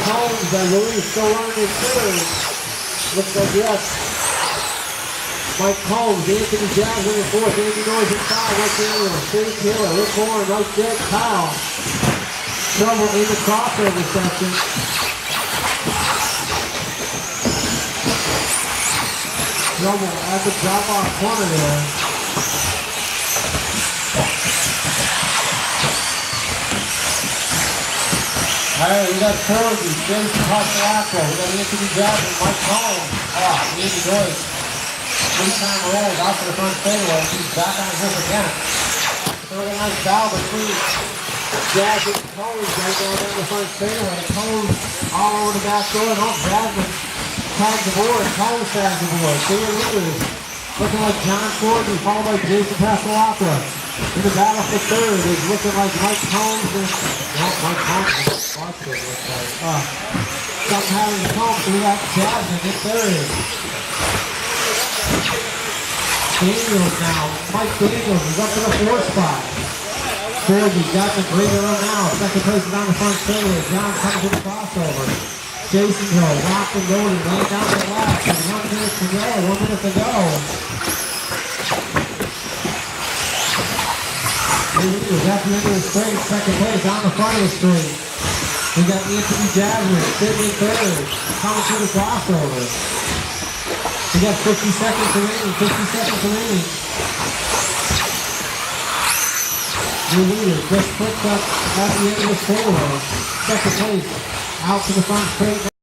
Combs and Louise still running in third. Looks like yes. Mike Combs, Anthony Jasmine in fourth, Andy Noyes in five, Rick Daniel, Steve Taylor, Rick Warren, Mike Jett, Kyle. Trouble in the crossover section. Trouble at the drop-off corner there. Alright, we got Fergie, Jason Hostelacco, we got Anthony Jasmine, Mike Combs, Andy Noyes. Three-time rolls out to the front fadeaway. He's back on his hip again. So we got a nice foul between Jasmine and Combs right there down the front fadeaway. Combs all over the back door and off. Jasmine tags the board. Combs tags the board. Two leaders. Looking like John Gordon followed by Jason Pasqualacqua. In the battle for third is looking like Mike Combs and Mike Combs is lost it, looks like. Something having to Combs, so we got Jasmine in third. Daniels now. Mike Daniels is up to the fourth spot. Fergie got the green on now. Second place is on the front fadeaway. John comes to the crossover. Jason Hill, locked and loaded, laying down the last. And 1 minute to go. 1 minute to go. Daniels at the end of the straight. Second place on the front of the straight. We got Anthony Jasmine sitting in third. Coming to the crossover. We got 50 seconds remaining, 50 seconds remaining. Your leader just puts up at the end of the fadeaway. Second place, out to the front straight.